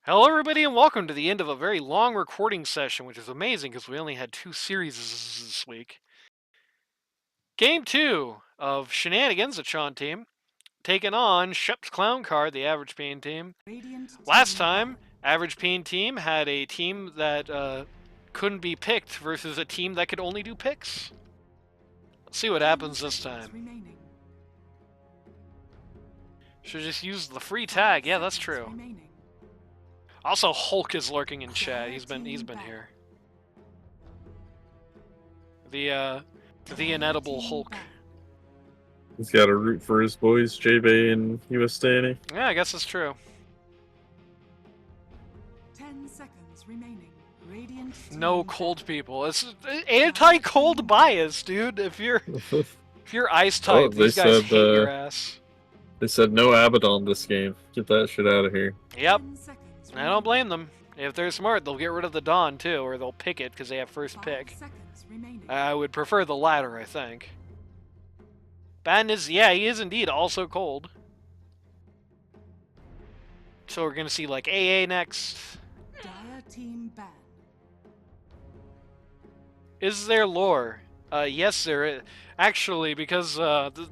Hello, everybody, and welcome to the end of a very long recording session, which is amazing because we only had 2 series this week. Game 2 of Shenanigans, the Chon team, taking on Shep's Clown Card, the avgpeen team. Last time, avgpeen team had a team that couldn't be picked versus a team that could only do picks. Let's see what happens this time. Should just use the free tag. Yeah, that's true. Also, Hulk is lurking in chat. He's been here. The inedible Hulk. He's got to root for his boys, J-Bay and US Danny. Yeah, I guess that's true. 10 seconds remaining. Radiant No cold people. It's anti-cold bias, dude. If you're ice type, these guys hate your ass. They said no Abaddon this game. Get that shit out of here. Yep. I don't blame them. If they're smart, they'll get rid of the Dawn too, or they'll pick it because they have first pick. I would prefer the latter, I think. Ban is, yeah, he is indeed also cold. So we're gonna see like AA next. Dire team ban. Is there lore? Yes, there is. Actually, because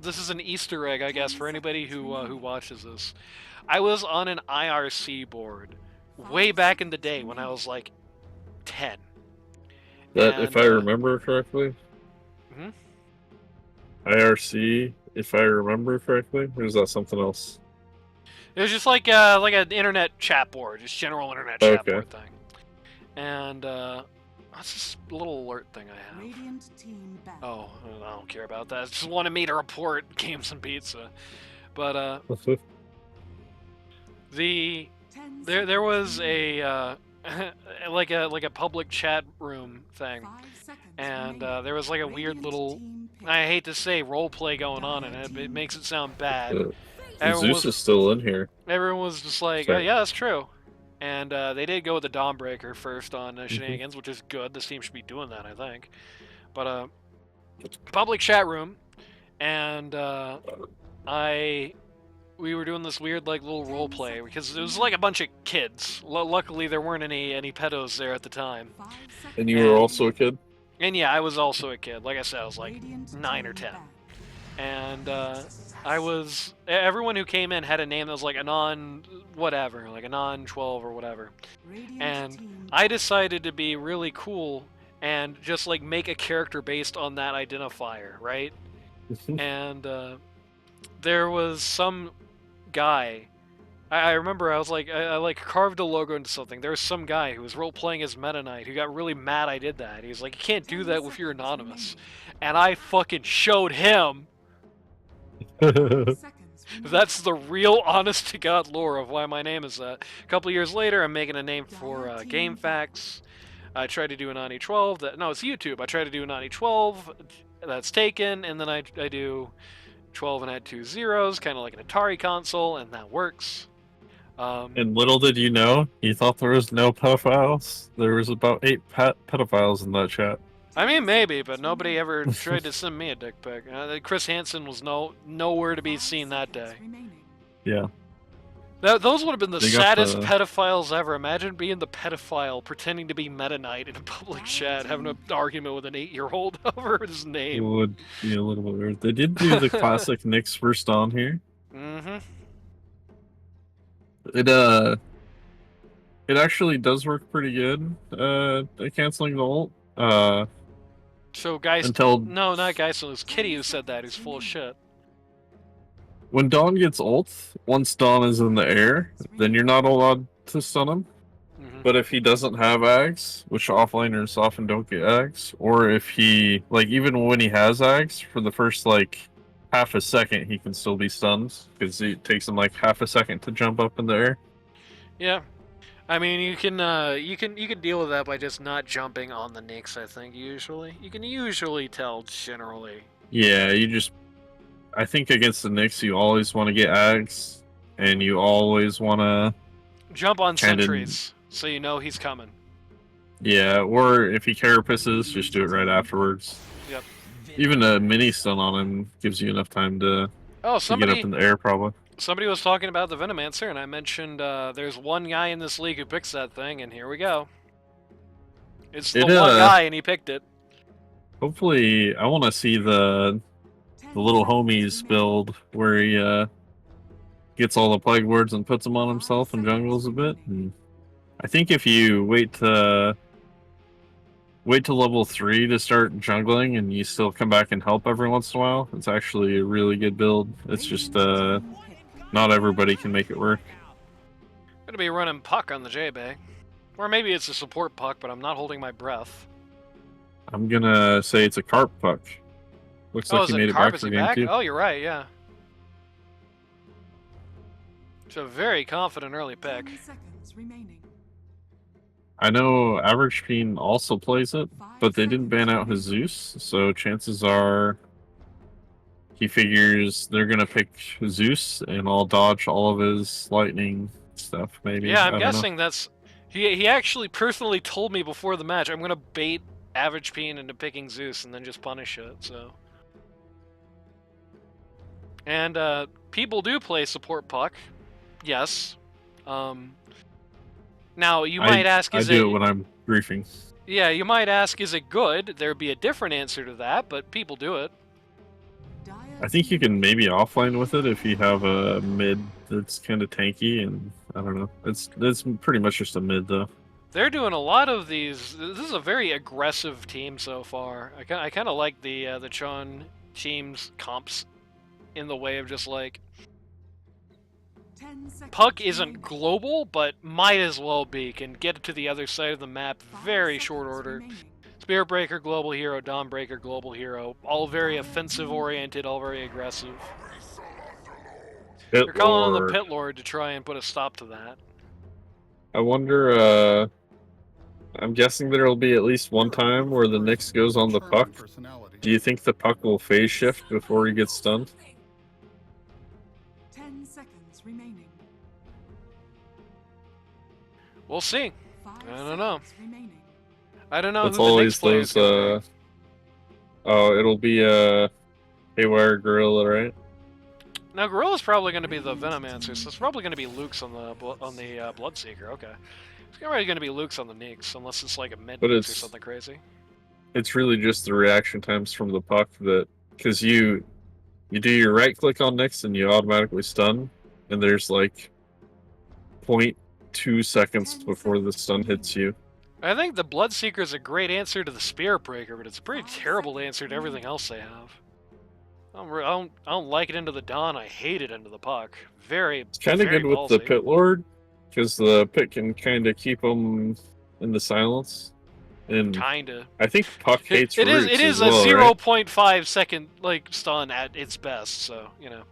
this is an Easter egg, I guess, for anybody who watches this. I was on an IRC board way back in the day when I was like 10. That, if I remember correctly. Hmm? IRC, if I remember correctly, or is that something else? It was just like an internet chat board, just general internet chat board thing. And what's this little alert thing I have? Radiant team ban. Oh, I don't care about that. Just wanted me to report Games and Pizza. But there was a like a public chat room thing, and there was like a weird little, I hate to say, role play going on, and it makes it sound bad. Zeus is still in here. Everyone was just like, oh, yeah, that's true. And they did go with the Dawnbreaker first on Shenanigans, which is good. This team should be doing that, I think. But public chat room, and we were doing this weird like little role play because it was like a bunch of kids. Luckily, there weren't any pedos there at the time. And you were also a kid? And yeah, I was also a kid. Like I said, I was like 9 or 10. And everyone who came in had a name that was like Anon whatever, like Anon 12 or whatever. And I decided to be really cool and just like make a character based on that identifier, right? And there was some guy, I remember I was like, I like carved a logo into something. There was some guy who was role-playing as Meta Knight who got really mad I did that. He was like, you can't do that if you're anonymous. And I fucking showed him. That's the real honest-to-God lore of why my name is that. A couple years later, I'm making a name for GameFAQs. I tried to do an Ani 12. No, it's YouTube. I tried to do an Ani 12. That's taken, and then I do 12 and add 2 zeros, kind of like an Atari console, and that works. And little did you know, you thought there was no pedophiles? There was about 8 pedophiles in that chat. I mean, maybe, but nobody ever tried to send me a dick pic. Chris Hansen was nowhere to be seen that day. Yeah. Those would have been the saddest pedophiles ever. Imagine being the pedophile, pretending to be Meta Knight in a public chat, having an argument with an 8-year-old over his name. It would be a little bit weird. They did do the classic Nyx first on here. Mm-hmm. It actually does work pretty good, canceling the ult. So no, not Geist, it was Kitty who said that, who's full of shit. When Dawn gets ult, once Dawn is in the air, then you're not allowed to stun him. Mm-hmm. But if he doesn't have Ags, which offlaners often don't get Ags, or if he, like, even when he has Ags, for the first, like, half a second, he can still be stunned, because it takes him, like, half a second to jump up in the air. Yeah. I mean, you can deal with that by just not jumping on the Nyx, I think, usually. You can usually tell, generally. Yeah, I think against the Nyx, you always want to get Ags, and you always want to jump on sentries, so you know he's coming. Yeah, or if he carapaces, just do it right afterwards. Yep. Even a mini stun on him gives you enough time to get up in the air, probably. Somebody was talking about the Venomancer, and I mentioned there's one guy in this league who picks that thing, and here we go. It's the one guy, and he picked it. Hopefully, I want to see the little homies build where he gets all the plague words and puts them on himself and jungles a bit. And I think if you wait to level 3 to start jungling and you still come back and help every once in a while, it's actually a really good build. It's just not everybody can make it work. Gonna be running Puck on the J-Bay. Or maybe it's a support Puck, but I'm not holding my breath. I'm gonna say it's a carp puck. Looks like he made it back for game 2. Oh, you're right, yeah. It's a very confident early pick. 10 seconds remaining. I know avgpeen also plays it, but they didn't ban out his Zeus, so chances are he figures they're gonna pick Zeus and I'll dodge all of his lightning stuff, maybe. Yeah, I'm guessing that's... He actually personally told me before the match, I'm gonna bait avgpeen into picking Zeus and then just punish it, so... And, people do play support Puck. Yes. Now, you might ask, I do it when I'm griefing. Yeah, you might ask, is it good? There'd be a different answer to that, but people do it. I think you can maybe offline with it if you have a mid that's kind of tanky, and I don't know. It's pretty much just a mid, though. They're doing a lot of these. This is a very aggressive team so far. I kind of like the chon team's comps in the way of just like... Puck isn't global, but might as well be. Can get to the other side of the map very short order. Spear Breaker, global hero. Dawn Breaker, global hero. All very offensive oriented, all very aggressive. They're calling on the Pit Lord to try and put a stop to that. I wonder, I'm guessing there'll be at least one time where the Nyx goes on the Puck. Do you think the Puck will phase shift before he gets stunned? 10 seconds remaining. We'll see. 5 I don't know. seconds remaining. I don't know It's who the always Nyx players those, oh, it'll be, Haywire Gorilla, right? Now, Gorilla's probably going to be the Venomancer, so it's probably going to be Luke's on the Bloodseeker. Okay, it's probably going to be Luke's on the Nyx, unless it's like a mid or something crazy. It's really just the reaction times from the Puck that, because you do your right click on Nyx and you automatically stun, and there's like 0.2 seconds before the stun hits you. I think the Bloodseeker is a great answer to the Spear Breaker, but it's a pretty terrible answer to everything else they have. I don't like it into the Dawn. I hate it into the Puck. It's kind of good with the Pit Lord, because the Pit can kind of keep them in the silence. And kinda. I think Puck hates roots It is as a well, 0.5 second like stun at its best, so you know.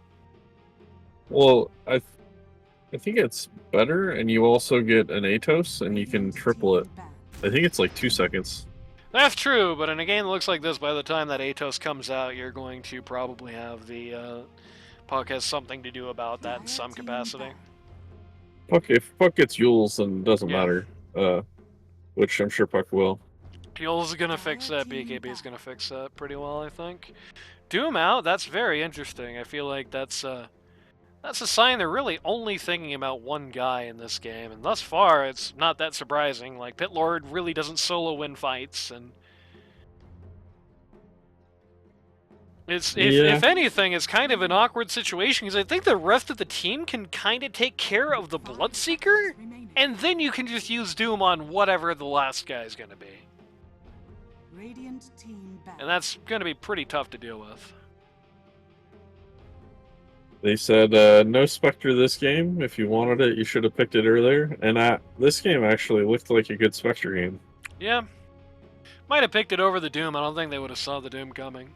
Well, I think it's better, and you also get an Atos, and you can triple it. I think it's like 2 seconds. That's true, but in a game that looks like this, by the time that Atos comes out, you're going to probably have the Puck has something to do about that in some capacity. If Puck gets Yules, then it doesn't matter. Which I'm sure Puck will. Yules is gonna fix that. BKB is gonna fix that pretty well, I think. Doom out. That's very interesting. I feel like that's a sign they're really only thinking about one guy in this game, and thus far it's not that surprising. Like, Pit Lord really doesn't solo win fights, and if anything, it's kind of an awkward situation, because I think the rest of the team can kind of take care of the Bloodseeker, and then you can just use Doom on whatever the last guy is going to be. Radiant team back. And that's going to be pretty tough to deal with. They said, no Spectre this game. If you wanted it, you should have picked it earlier. And this game actually looked like a good Spectre game. Yeah. Might have picked it over the Doom. I don't think they would have saw the Doom coming.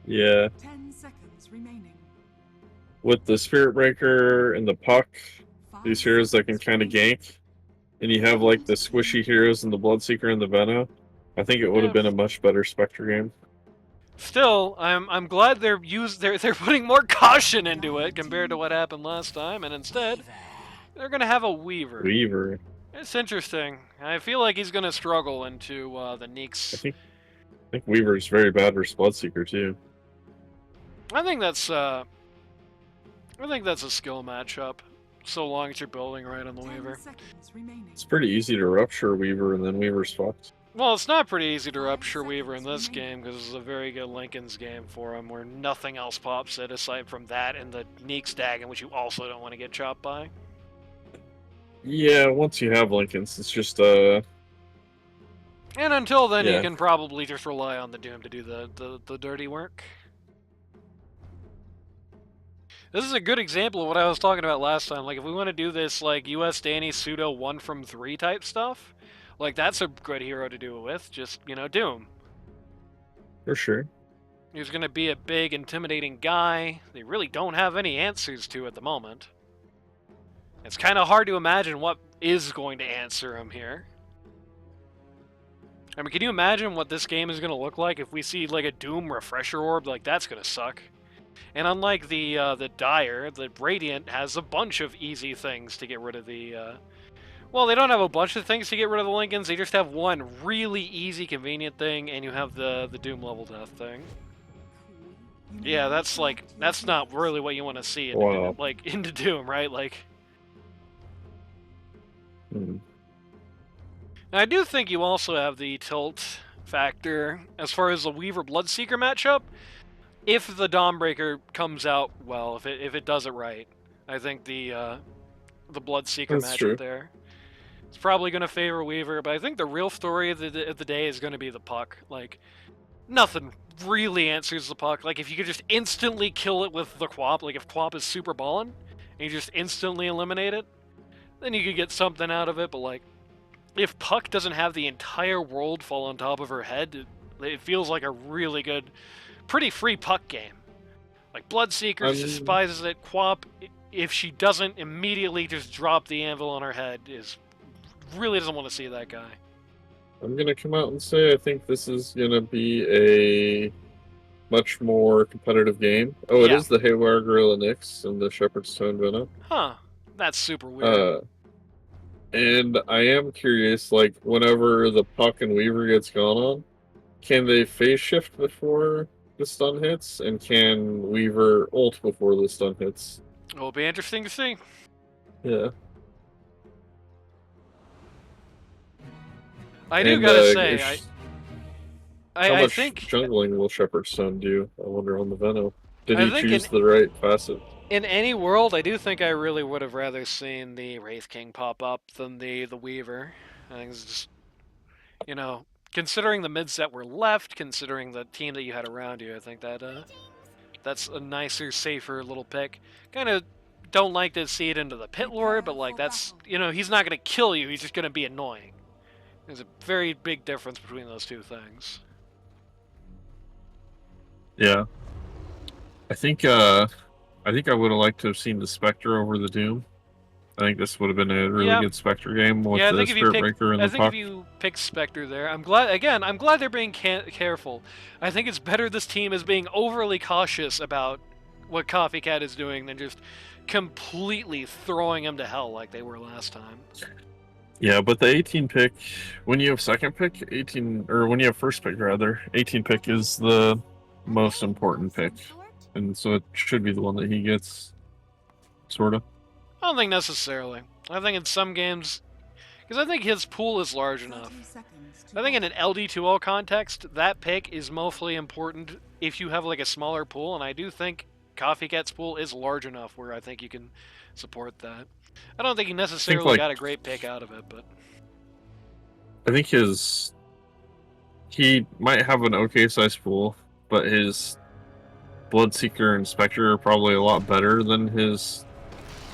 Yeah. 10 seconds remaining. With the Spirit Breaker and the Puck, these heroes that can kind of gank, and you have like the squishy heroes and the Bloodseeker and the Veno, I think it would have been a much better Spectre game. Still, I'm glad they're putting more caution into it compared to what happened last time, and instead they're gonna have a Weaver. It's interesting. I feel like he's gonna struggle into the Nyx. I think Weaver's very bad versus Bloodseeker too. I think that's I think that's a skill matchup, so long as you're building right on the 10 Weaver. seconds remaining. It's pretty easy to rupture Weaver, and then Weaver's fucked. Well, it's not pretty easy to rupture 5 Weaver in this seconds game because it's a very good Lincoln's game for him, where nothing else pops it aside from that and the Neek Stag, which you also don't want to get chopped by. Yeah, once you have Lincolns, it's just And until then, you Yeah. can probably just rely on the Doom to do the dirty work. This is a good example of what I was talking about last time. Like, if we want to do this, like, US Danny pseudo 1 from 3 type stuff, like, that's a good hero to do it with. Just, you know, Doom. for sure. He's going to be a big, intimidating guy they really don't have any answers to at the moment. It's kind of hard to imagine what is going to answer him here. I mean, can you imagine what this game is going to look like if we see, like, a Doom Refresher Orb? Like, that's going to suck. And unlike the Dire, the Radiant has a bunch of easy things to get rid of the... Well, they don't have a bunch of things to get rid of the Lincolns, they just have one really easy, convenient thing, and you have the Doom level death thing. Yeah, that's like, that's not really what you want to see into, Wow. like, into Doom, right? Like, Hmm. and I do think you also have the tilt factor as far as the Weaver Bloodseeker matchup. If the Dawnbreaker comes out well, if it does it right, I think the Bloodseeker That's matchup true. there, it's probably going to favor Weaver. But I think the real story of the day is going to be the puck. Like, nothing really answers the puck. Like, if you could just instantly kill it with the Quap, like if Quap is super ballin', and you just instantly eliminate it, then you could get something out of it. But like, if Puck doesn't have the entire world fall on top of her head, it feels like a really good, pretty free Puck game. Like, Bloodseeker despises it. Quap, if she doesn't immediately just drop the anvil on her head, really doesn't want to see that guy. I'm gonna come out and say I think this is gonna be a much more competitive game. Oh, it Yeah. is the Haywire Gorilla Nyx and the Shepherd's Tone Venom. Huh. That's super weird. And I am curious, like, whenever the Puck and Weaver gets gone on, can they phase shift before the stun hits? And can Weaver ult before the stun hits? It'll be interesting to see. Yeah. I do And, gotta say, how I much think jungling will Shepherd's Stone do? I wonder on the Venom. Did I he think choose the right facet? in any world, I do think I really would have rather seen the Wraith King pop up than the Weaver. I think it's just, you know, considering the mids that were left, considering the team that you had around you, I think that that's a nicer, safer little pick. Kind of don't like to see it into the Pit Lord, but like that's, you know, he's not gonna kill you. He's just gonna be annoying. There's a very big difference between those two things. Yeah. I think I would have liked to have seen the Spectre over the Doom. I think this would have been a really good Spectre game with Yeah, I the think if you Spirit pick, Breaker and I the think if Puck. you pick Spectre there, I'm glad they're being careful. I think it's better this team is being overly cautious about what Coffee Cat is doing than just completely throwing him to hell like they were last time. Yeah, but the 18 pick, when you have second pick, 18, or when you have first pick rather, 18 pick is the most important pick. And so it should be the one that he gets, sort of. I don't think necessarily. I think in some games, because I think his pool is large enough. I think in an LD2O context, that pick is mostly important if you have like a smaller pool, and I do think Coffee Cat's pool is large enough where I think you can support that. I don't think he necessarily got a great pick out of it, but I think he might have an okay size pool, but his Bloodseeker and Spectre are probably a lot better than his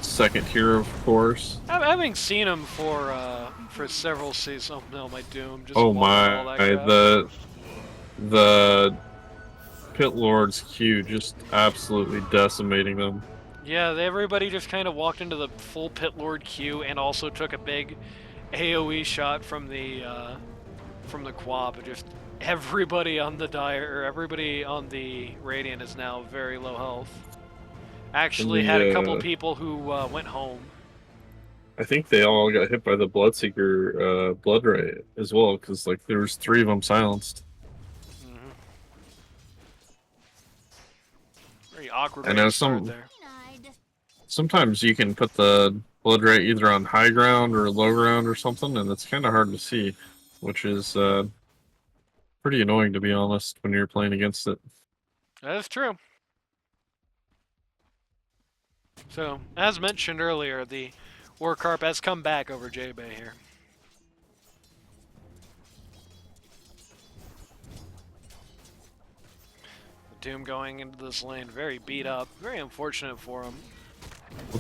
second tier, of course. having seen him for several seasons, oh no, my Doom just Oh won all my, that crap. the Pit Lord's Q just absolutely decimating them. Yeah, everybody just kind of walked into the full Pit Lord Q and also took a big AoE shot from the Quap. And just everybody on the Dire, or everybody on the Radiant is now very low health. Actually had a couple people who went home. I think they all got hit by the Bloodseeker Blood Ray as well, because like there was 3 of them silenced. Very awkward I way know to start some. there. sometimes you can put the blood rate either on high ground or low ground or something, and it's kind of hard to see, which is pretty annoying to be honest when you're playing against it. That is true. So, as mentioned earlier, the Warcarp has come back over J-Bay here. Doom going into this lane, very beat up, very unfortunate for him.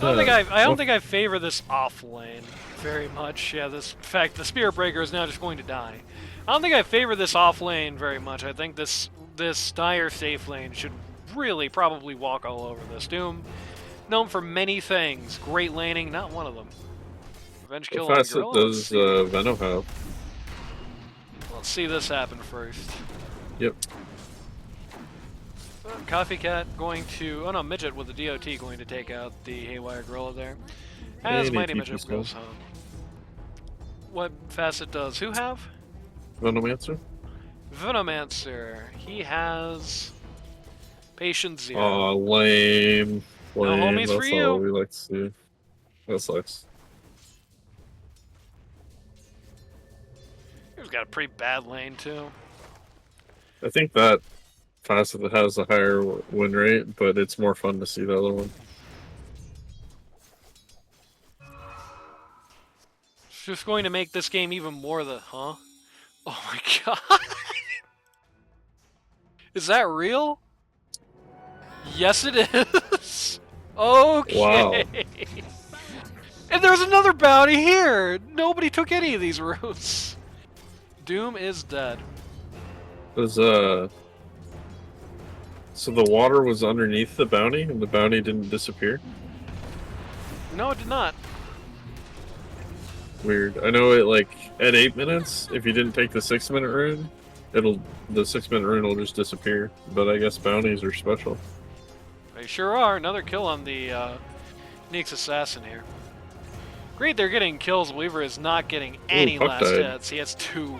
I don't think I favor this off lane very much. Yeah, in fact, the Spirit Breaker is now just going to die. I don't think I favor this off lane very much. I think this dire safe lane should really probably walk all over this. Doom, known for many things, great laning, not one of them. Revenge kill on How fast Gorilla. does Venom have? Let's see this happen first. Yep. Coffee Cat going to... Oh no, Midget with the DOT going to take out the Haywire Gorilla there. As Mighty Midget goes home. What Facet does who have? Venomancer? Venomancer. He has... Patience 0. Aw, lame. No homies That's for you. all we like to see. That sucks. He's got a pretty bad lane too. I think that Facet has a higher win rate, but it's more fun to see the other one. It's just going to make this game even more huh? Oh my god. Is that real? Yes it is. Okay. Wow. And there's another bounty here. Nobody took any of these routes. Doom is dead. Does so the water was underneath the bounty, and the bounty didn't disappear? No, it did not. Weird. I know it, like, at 8 minutes, if you didn't take the 6-minute rune, the 6-minute rune will just disappear. But I guess bounties are special. They sure are. Another kill on the Nyx Assassin here. Great, they're getting kills. Weaver is not getting any Puck last died. hits. He has 2,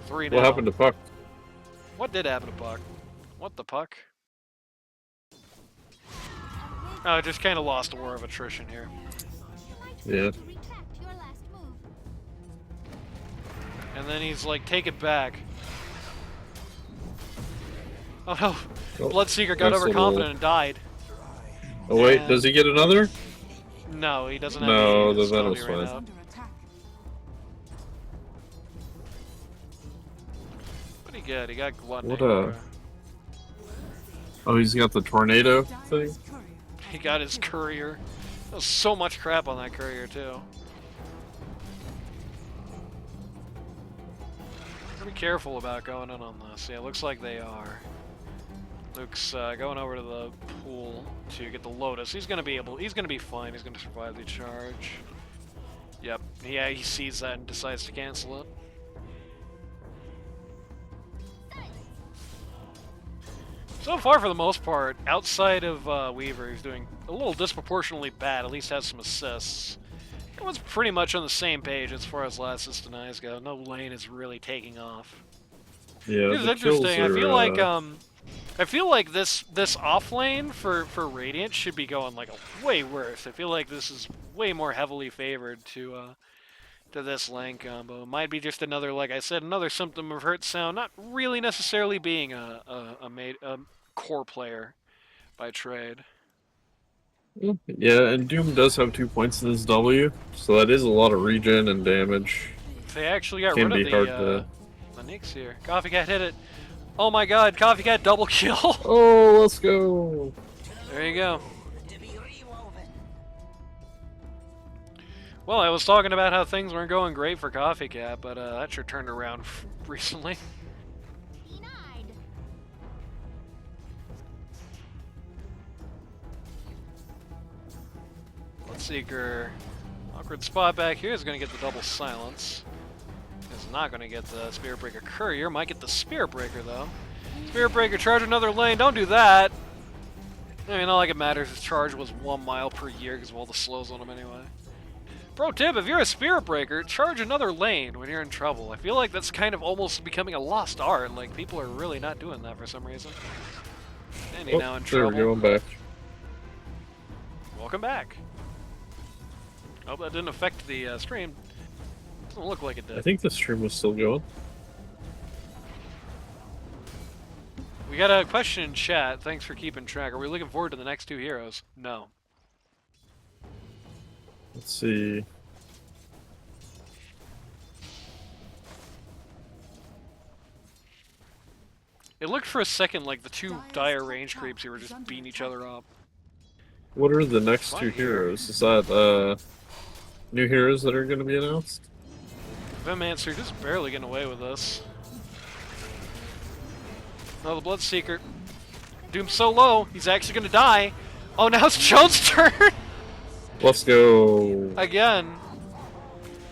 3 now. What happened to Puck? What did happen to Puck? What the Puck? Oh, just kind of lost a war of attrition here. Yeah. And then he's like, take it back. Oh no, Oh, Bloodseeker got nice overconfident and died. Oh wait, And- does he get another? No, he doesn't have No, any the ability Venom's right fine. now. Under attack. Pretty good, he got Gluttony. What Oh, he's got the tornado thing? Dire's courier He got his courier. There's so much crap on that courier too. Be careful about going in on this. Yeah, looks like they are. Luke's going over to the pool to get the Lotus. He's gonna be fine. He's gonna survive the charge. Yep. Yeah, he sees that and decides to cancel it. So far, for the most part, outside of Weaver, he's doing a little disproportionately bad. At least has some assists. Everyone's pretty much on the same page as far as last assist denies go. No lane is really taking off. Yeah, It's the interesting. kills I feel like this off lane for Radiant should be going like way worse. I feel like this is way more heavily favored to this lane combo. It might be just another, like I said, another symptom of Hurt Sound, not really necessarily being a core player by trade. Yeah, and Doom does have 2 points in his W, so that is a lot of regen and damage. They actually got Can rid be of hard to... the Nyx here. Coffee Cat hit it. Oh my god, Coffee Cat double kill. Oh, let's go! There you go. Well, I was talking about how things weren't going great for Coffee Cat, but that sure turned around recently. Bloodseeker, awkward spot back here, is going to get the double silence. Is not going to get the Spirit Breaker Courier. Might get the Spirit Breaker though. Spirit Breaker, charge another lane. Don't do that. I mean, not like it matters. His charge was 1 mile per year because of all the slows on him anyway. Pro tip, if you're a Spirit Breaker, charge another lane when you're in trouble. I feel like that's kind of almost becoming a lost art. Like, people are really not doing that for some reason. Danny now in there trouble. we go, I'm back. Welcome back. Hope that didn't affect the stream. Doesn't look like it did. I think the stream was still going. We got a question in chat. Thanks for keeping track. Are we looking forward to the next 2 heroes? No. Let's see. It looked for a second like the 2 dire range creeps here were just beating each other up. What are the next 2 heroes? Is that new heroes that are going to be announced? Vimmancer just barely getting away with this. Oh, the Bloodseeker. Doom's so low, he's actually gonna die. Oh, now it's Chon's turn! Let's go. Again.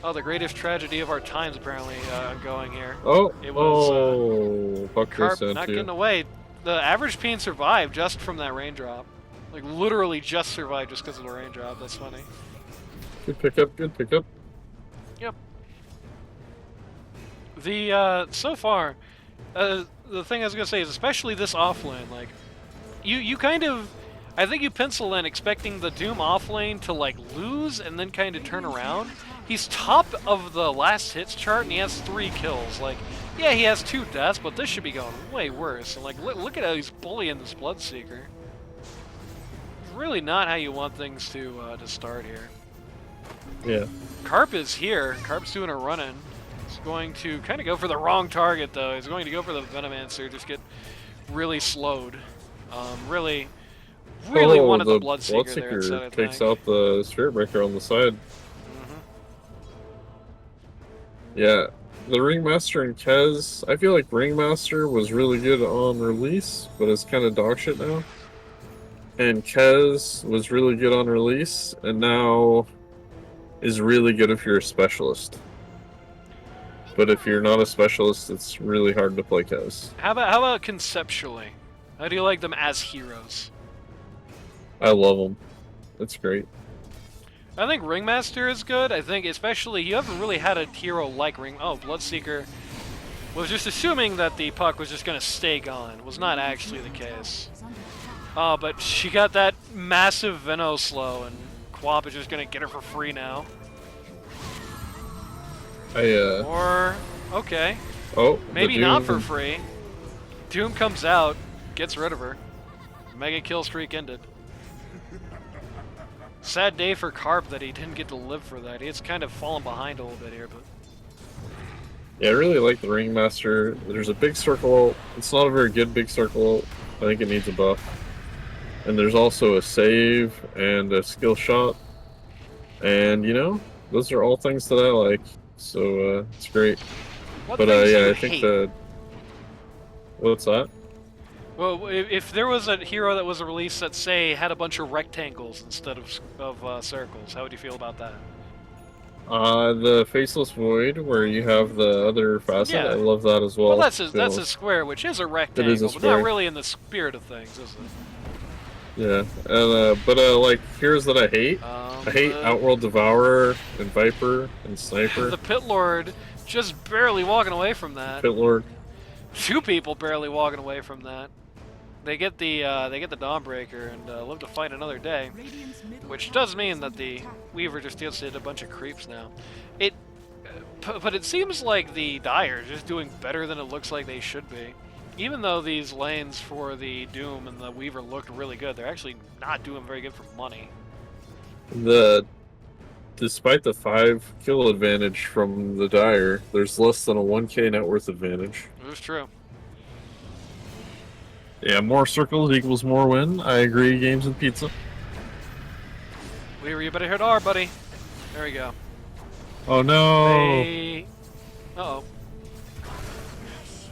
Oh, the greatest tragedy of our times, apparently, going here. Oh, It was, fuck Carp this, not getting away. The average peen survived just from that raindrop. Like, literally just survived just because of the raindrop. That's funny. Good pickup, good pickup. Yep. The, so far, the thing I was gonna say is, especially this offlane, like, you kind of, I think you pencil in expecting the Doom offlane to, like, lose and then kind of turn around. He's top of the last hits chart and he has 3 kills. Like, yeah, he has 2 deaths, but this should be going way worse. And, like, look at how he's bullying this Bloodseeker. It's really not how you want things to start here. Yeah. Carp is here. Carp's doing a run-in. He's going to kind of go for the wrong target, though. He's going to go for the Venomancer, just get really slowed. Really wanted the Bloodseeker there instead, I takes think. out the Spirit Breaker on the side. Yeah, the Ringmaster and Kez, I feel like Ringmaster was really good on release, but it's kind of dog shit now. And Kez was really good on release, and now is really good if you're a specialist. But if you're not a specialist, it's really hard to play Kez. How about conceptually? How do you like them as heroes? I love them. It's great. I think Ringmaster is good. I think especially you haven't really had a hero like Bloodseeker was just assuming that the puck was just going to stay gone. It was not actually the case. But she got that massive Veno slow, and Quap is just going to get her for free now. Or, okay. Oh, maybe not for free. Doom comes out, gets rid of her. Mega kill streak ended. Sad day for Carp that he didn't get to live for that. He's kind of fallen behind a little bit here, but... Yeah, I really like the Ringmaster. There's a big circle. It's not a very good big circle. I think it needs a buff. And there's also a save and a skill shot. And, you know, those are all things that I like. So, it's great. What But, things do yeah, you I think hate? that... What's that? Well, if there was a hero that was released that, say, had a bunch of rectangles instead of circles, how would you feel about that? The Faceless Void, where you have the other facet, Yeah. I love that as well. Well, that's a square, which is a rectangle, but square. not really in the spirit of things, is it? Yeah, and, like, heroes that I hate. I hate Outworld Devourer and Viper and Sniper. The Pit Lord just barely walking away from that. Pit Lord. 2 people barely walking away from that. They get the Dawnbreaker and live to fight another day, which does mean that the Weaver just hit a bunch of creeps now. But it seems like the Dire is just doing better than it looks like they should be. Even though these lanes for the Doom and the Weaver looked really good, they're actually not doing very good for money. Despite the 5 kill advantage from the Dire, there's less than a 1k net worth advantage. It was true. Yeah, more circles equals more win. I agree, games and pizza. Weaver, you better hit R, buddy. There we go. Oh no! Uh-oh.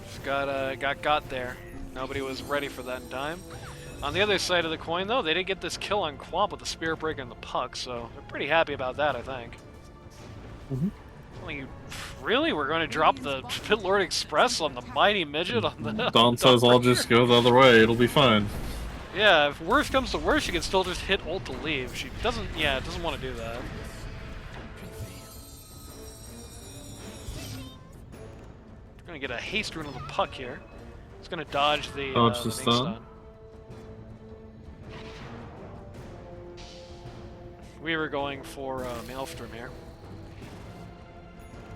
Just got there. Nobody was ready for that in time. On the other side of the coin, though, they did get this kill on Quap with the Spirit Breaker and the puck, so they're pretty happy about that, I think. Really? We're going to drop the Pit Lord Express on the Mighty Midget on the... Dawn says I'll just go the other way, it'll be fine. Yeah, if worse comes to worse, she can still just hit ult to leave. She doesn't want to do that. We're going to get a haste rune on the puck here. It's going to dodge the Dodge the main stun. We were going for Maelstrom here.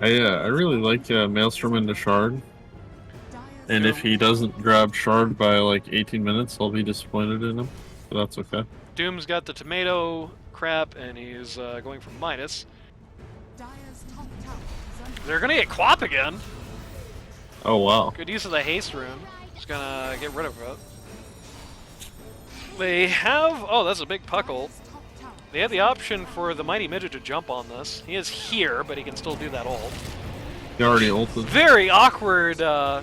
I really like Maelstrom into Shard. And if he doesn't grab Shard by like 18 minutes, I'll be disappointed in him. But that's okay. Doom's got the tomato crap, and he's going for Midas. They're gonna get Quap again. Oh wow. Good use of the haste rune. Just gonna get rid of it. They have... Oh, that's a big puckle. They have the option for the Mighty Midget to jump on this. He is here, but he can still do that ult. He already ulted. Very awkward. I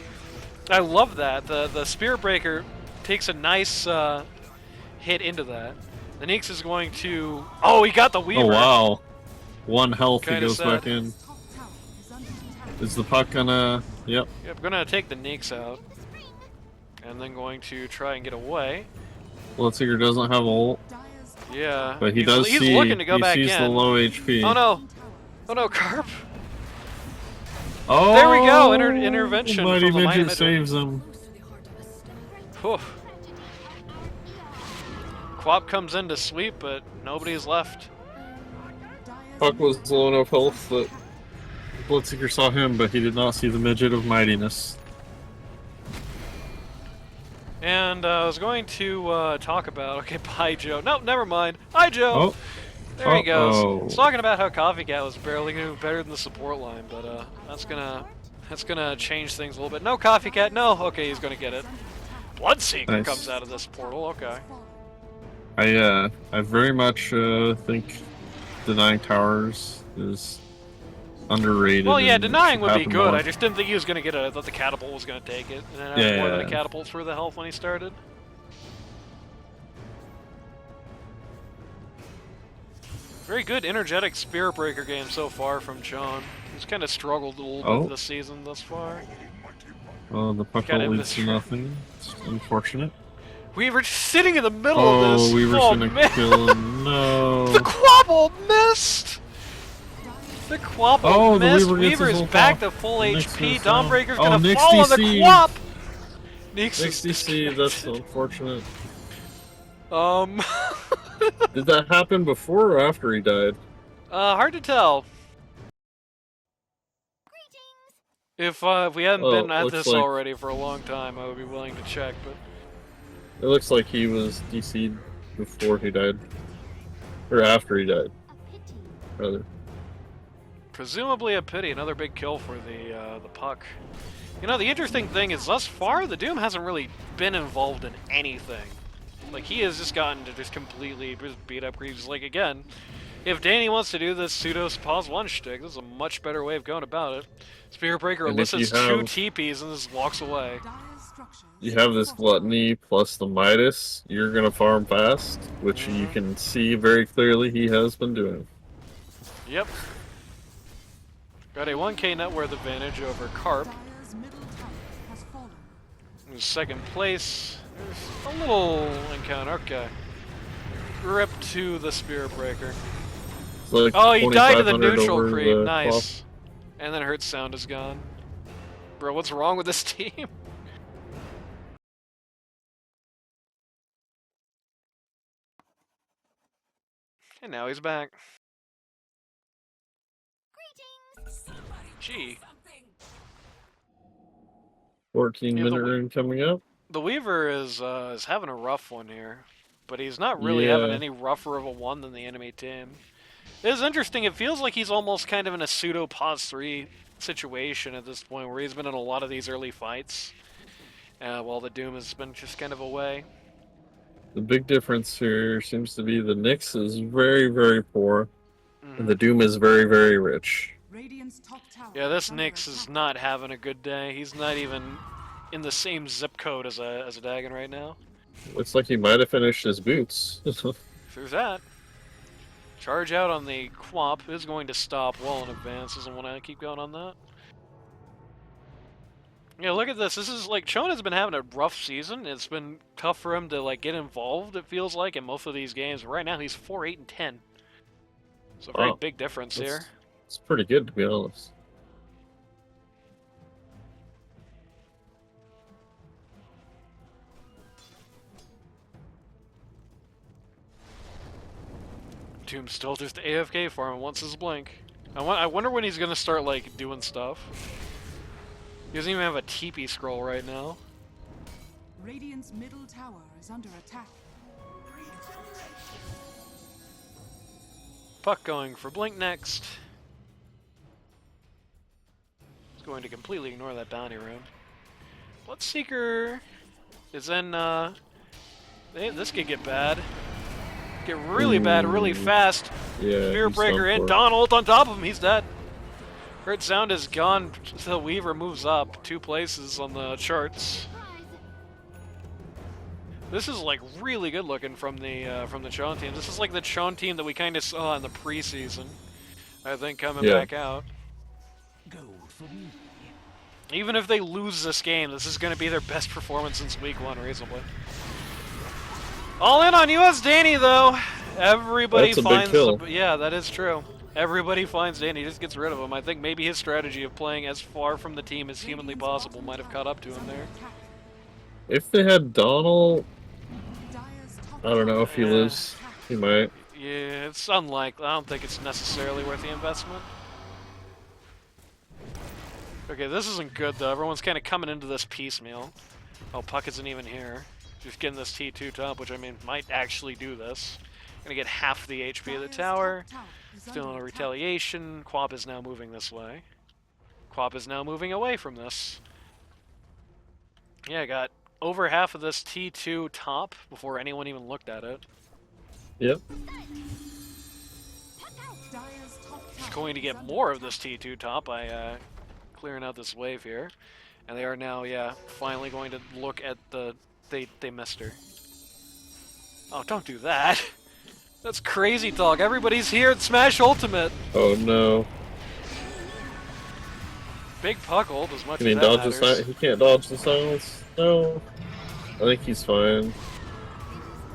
love that. The Spirit Breaker takes a nice hit into that. The Nyx is going to... Oh, he got the Weaver. Oh wow. 1 health, Kinda he goes sad. back in. Is the puck gonna... Yep. Yep, gonna take the Nyx out. And then going to try and get away. Bloodseeker doesn't have ult, Yeah. but he does he's see... looking to go he back sees in. the low HP. Oh no! Oh no, Carp! Oh! There we go! Intervention Mighty from the Mighty Midget Midget. saves him. Whew. Quap comes in to sweep, but nobody's left. Puck was low enough health that Bloodseeker saw him, but he did not see the Midget of Mightiness. And I was going to talk about... Okay, bye, Joe. No, never mind. Hi, Joe! Oh. There he goes. Uh-oh. I was talking about how Coffee Cat was barely doing better than the support line, but that's gonna change things a little bit. No, Coffee Cat, no! Okay, he's gonna get it. Bloodseeker Nice. comes out of this portal, okay. I very much think denying towers is underrated. Well, yeah, and denying should would be happen good. more. I just didn't think he was gonna get it. I thought the catapult was gonna take it. And then I had more than a catapult for the health when he started. Very good, energetic Spirit Breaker game so far from Chon. He's kind of struggled a little bit this season thus far. Oh, the puck Got him leads to this- nothing. It's unfortunate. We were just sitting in the middle of this. We were Oh, gonna man. kill him. No. The Quabble missed! The Quabble Oh, the missed. Weaver gets Weaver's his ult back off. to full Nyx HP. goes down. Dawnbreaker's Oh, gonna Nyx fall on the DC. Quap! Nyx is XDC, that's unfortunate. disconnected. Did that happen before or after he died? Hard to tell. If we hadn't been at looks this like- already for a long time, I would be willing to check, but... It looks like he was DC'd before he died. Or after he died, rather. Presumably a pity, another big kill for the puck. You know, the interesting thing is, thus far, the Doom hasn't really been involved in anything. Like, he has just gotten to just completely just beat up creeps. Like, again, if Danny wants to do this pseudo pause one shtick, this is a much better way of going about it. Spirit Breaker And if you elicits 2 have- TPs and just walks away. You have this Gluttony plus the Midas, you're gonna farm fast, which you can see very clearly he has been doing. Yep. Got a 1k net worth advantage over Carp. In second place. There's a little encounter. Okay. Grip to the Spirit Breaker. It's like Oh, he died to the 2,500 neutral over creep. the Nice. And then Hurt Sound is gone. Bro, what's wrong with this team? And now he's back. Gee. 14-minute rune coming up. The Weaver is having a rough one here, but he's not really having Yeah. any rougher of a one than the enemy team. It is interesting. It feels like he's almost kind of in a pseudo pause 3 situation at this point, where he's been in a lot of these early fights, while the Doom has been just kind of away. The big difference here seems to be the Nyx is very, very poor, and the Doom is very, very rich. Yeah, this Nyx is not having a good day. He's not even in the same zip code as a Dagon right now. Looks like he might have finished his boots. There's that. Charge out on the Quap is going to stop well in advance. Doesn't want to keep going on that. Yeah, look at this. This is like, Chon has been having a rough season. It's been tough for him to like get involved, it feels like, in most of these games. Right now he's 4-8-10. So a very big difference here. It's pretty good, to be honest. Doom's still just AFK farming once his blink. I wonder when he's gonna start, like, doing stuff. He doesn't even have a TP scroll right now. Radiant's middle tower is under attack. Puck going for blink next. He's going to completely ignore that bounty rune. Bloodseeker is in, this could get bad. Get really bad really fast. Yeah. Spear he's breaker done in. for. Dawn ult on top of him. He's dead. Great sound is gone. The Weaver moves up 2 places on the charts. This is like really good looking from the chon team. This is like the chon team that we kind of saw in the preseason. I think coming back out. Even if they lose this game, this is going to be their best performance since week 1, reasonably. All in on US Danny, though. Everybody That's a big finds kill. yeah, that is true. Everybody finds Danny, he just gets rid of him. I think maybe his strategy of playing as far from the team as humanly possible might have caught up to him there. If they had Donald, Dire's top I don't know if he Yeah. lives. He might. Yeah, it's unlikely. I don't think it's necessarily worth the investment. Okay, this isn't good, though. Everyone's kind of coming into this piecemeal. Oh, Puck isn't even here. Just getting this T2 top, which, I mean, might actually do this. Gonna get half the HP of the tower. Still in a retaliation. Quap is now moving this way. Quap is now moving away from this. Yeah, got over half of this T2 top before anyone even looked at it. Yep. He's going to get more of this T2 top by clearing out this wave here. And they are now, yeah, finally going to look at the... They missed her. Oh, don't do that. That's crazy talk. Everybody's here at Smash Ultimate. Oh no. Big Puck ult as much Can he as that dodge matters. the He can't dodge the silence. No. I think he's fine.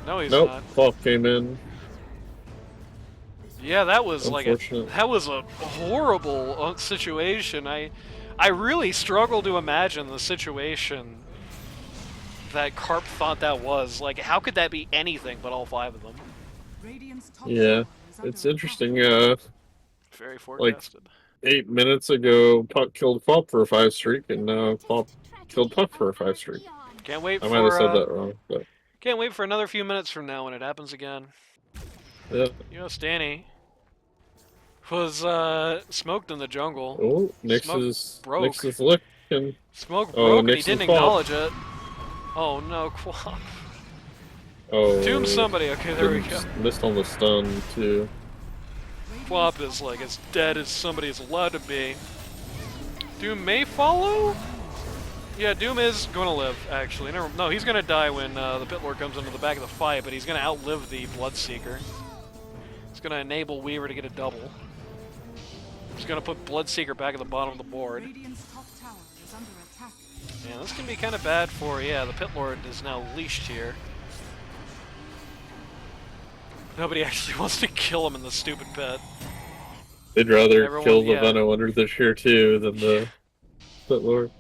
No, he's Nope. not. Falk came in. Yeah, that was like Unfortunate. that was a horrible situation. I really struggle to imagine the situation that Carp thought that was. Like, how could that be anything but all 5 of them? Radiant's top Yeah. tower is under It's attack. interesting. Very forecasted. 8 minutes ago, Puck killed Quap for a 5 streak, and now Quap killed Puck for a 5 streak. Can't wait I might have for said that wrong, but can't wait for another few minutes from now when it happens again. yeah. US Danny was smoked in the jungle. Oh, Nyx broke. is licking. Smoke Oh, broke and he Nixon's didn't fault. acknowledge it. Oh no, Quap. Oh. Doom somebody. Okay, there we go. Missed on the stun too. Quap is like as dead as somebody is allowed to be. Doom may follow? Yeah, Doom is going to live, actually. No, he's going to die when the Pit Lord comes into the back of the fight, but he's going to outlive the Bloodseeker. It's going to enable Weaver to get a double. He's going to put Bloodseeker back at the bottom of the board. Radiant's top tower is under attack. Yeah, this can be kind of bad for, yeah, the Pit Lord is now leashed here. Nobody actually wants to kill him in the stupid pit. They'd rather Everyone- kill the yeah. Venom under the shear too than the Pit Lord.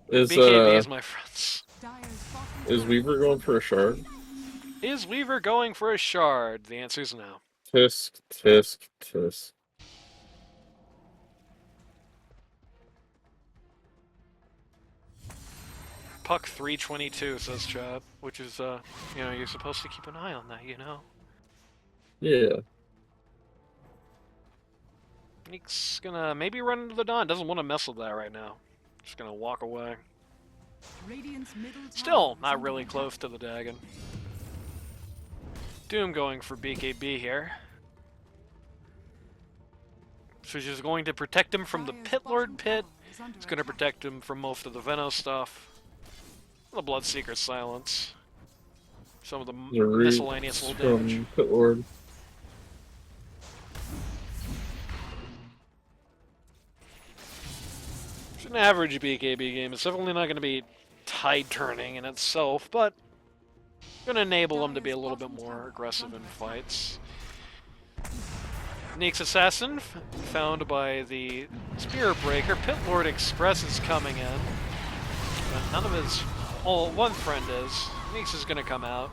BKB is my friends. Dire's bottom Is tower Weaver going for a shard? Is Weaver going for a shard? The answer is no. Tisk, tisk, tisk. Puck 322 says Chad, which is you know, you're supposed to keep an eye on that, you know. Yeah. He's gonna maybe run into the Dawn. Doesn't want to mess with that right now. Just gonna walk away. Radiant's middle tower Still is not under really attack. close to the Dagon. Doom going for BKB here. So she's going to protect him from the Dire's Pit Lord bottom pit. tower is under It's gonna attack. protect him from most of the Veno stuff. The Bloodseeker's silence. Some of the The miscellaneous reads little damage. from Pit Lord. It's an average BKB game. It's definitely not going to be tide turning in itself, but going to enable him to be a little bit more aggressive in fights. Nyx Assassin found by the Spear Breaker. Pit Lord Express is coming in, but none of his. Oh, one friend is. Nyx is going to come out.